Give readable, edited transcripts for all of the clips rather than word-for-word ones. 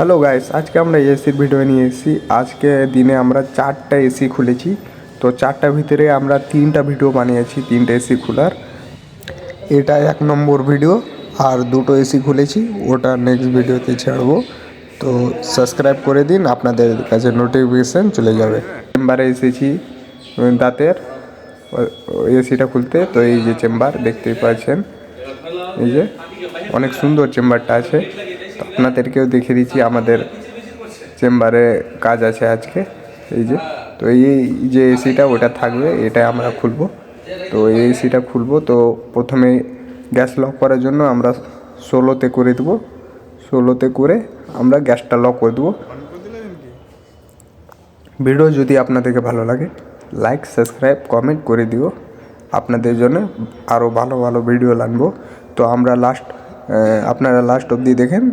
Hello guys, আজকে আমরা এসির ভিডিও নিয়ে এসেছি। আজকে দিনে আমরা 4টা এসি খুলেছি। তো 4টার ভিতরে আমরা 3টা ভিডিও বানিয়েছি, 3টে এসি খোলার। এটা 1 নম্বর ভিডিও। আর 2টো এসি খুলেছি, ওটা নেক্সট ভিডিওতে ছাড়বো। তো সাবস্ক্রাইব করে দিন, আপনাদের কাছে নোটিফিকেশান চলে যাবে। চেম্বারে এসেছি দাঁতের এসিটা খুলতে। তো এই যে চেম্বার দেখতেই পাচ্ছেন, এই যে অনেক সুন্দর চেম্বারটা আছে। তো আপনাদেরকেও দেখিয়ে দিচ্ছি আমাদের চেম্বারে কাজ আছে আজকে। এই যে, তো এই যে এসিটা ওটা থাকবে, এটা আমরা খুলবো। তো এই এসিটা খুলবো। তো প্রথমে গ্যাস লক করার জন্য আমরা 16তে করে দেবো। 16তে করে আমরা গ্যাসটা লক করে দেবো। ভিডিও যদি আপনাদেরকে ভালো লাগে, লাইক সাবস্ক্রাইব কমেন্ট করে দিও। আপনাদের জন্য আরও ভালো ভালো ভিডিও আনবো। তো আমরা আপনারা লাস্ট অবধি দেখেন।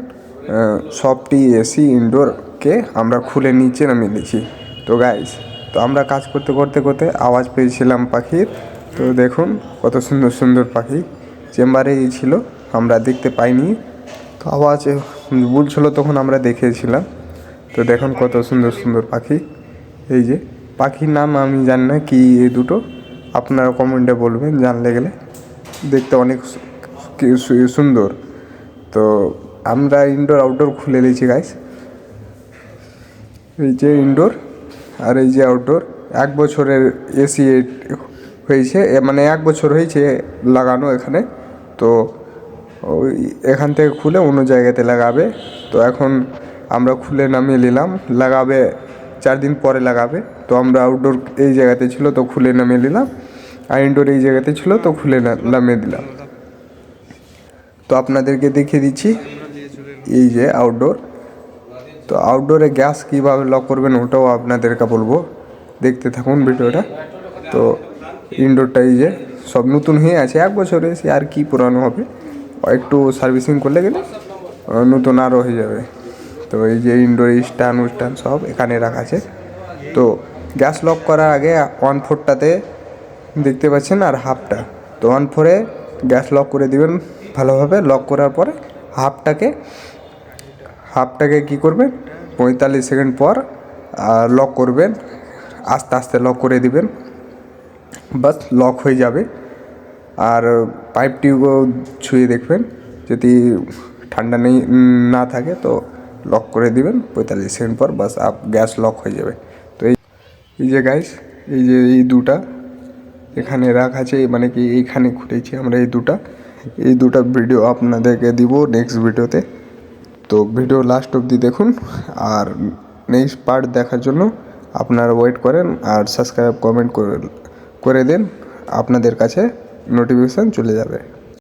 সবটি এসি ইনডোরকে আমরা খুলে নিচে নামিয়ে নিয়েছি। তো গাইস, তো আমরা কাজ করতে করতে করতে আওয়াজ পেয়েছিলাম পাখির। তো দেখুন কত সুন্দর সুন্দর পাখি চেম্বারেই ছিল, আমরা দেখতে পাইনি। তো আওয়াজ বলছিল তখন আমরা দেখেছিলাম। তো দেখুন কত সুন্দর সুন্দর পাখি। এই যে পাখির নাম আমি জানি না কি, এই দুটো আপনারা কমেন্টে বলবেন জানলে গেলে। দেখতে অনেক সুন্দর। তো আমরা ইনডোর আউটডোর খুলে নিয়েছি গাইস। এই যে ইনডোর আর এই যে আউটডোর। 1 বছরের এসি হয়েছে, মানে 1 বছর হয়েছে লাগানো এখানে। তো ওই এখান থেকে খুলে অন্য জায়গাতে লাগাবে। তো এখন আমরা খুলে নামিয়ে নিলাম, লাগাবে 4 দিন পরে লাগাবে। তো আমরা আউটডোর এই জায়গাতে ছিল তো খুলে নামিয়ে নিলাম, আর ইনডোর এই জায়গাতে ছিল তো খুলে নামিয়ে দিলাম। তো আপনাদেরকে দেখিয়ে দিচ্ছি এই যে আউটডোর। তো আউটডোরে গ্যাস কীভাবে লক করবেন ওটাও আপনাদেরকে বলবো, দেখতে থাকুন ভিডিওটা। তো ইনডোরটা এই যে সব নতুন হয়ে আছে, 1 বছরে এসে আর কি পুরানো হবে, একটু সার্ভিসিং করলে গেলে নতুন আরও হয়ে যাবে। তো এই যে ইনডোর স্ট্যান্ড সব এখানে রাখা আছে। তো গ্যাস লক করার আগে 1/4টাতে দেখতে পাচ্ছেন, আর হাফটা। তো 1/4-এ গ্যাস লক করে দিবেন ভালোভাবে। লক করার পরে হাফটাকে কী করবেন, 45 সেকেন্ড পর লক করবেন। আস্তে আস্তে লক করে দিবেন, বাস লক হয়ে যাবে। আর পাইপটিও ছুঁয়ে দেখবেন, যদি ঠান্ডা না থাকে তো লক করে দিবেন 45 সেকেন্ড পর, বাস গ্যাস লক হয়ে যাবে। তো এই যে গাইস, এই যে এই দুটা এখানে রাখা আছে, মানে কি এইখানে খুলেছি আমরা এই দুটা ভিডিও আপনাদেরকে দিব নেক্সট ভিডিওতে। তো ভিডিও লাস্ট অবধি দেখুন, আর নেক্সট পার্ট দেখার জন্য আপনারা ওয়েট করেন, আর সাবস্ক্রাইব কমেন্ট করে দেন, আপনাদের কাছে নোটিফিকেশান চলে যাবে।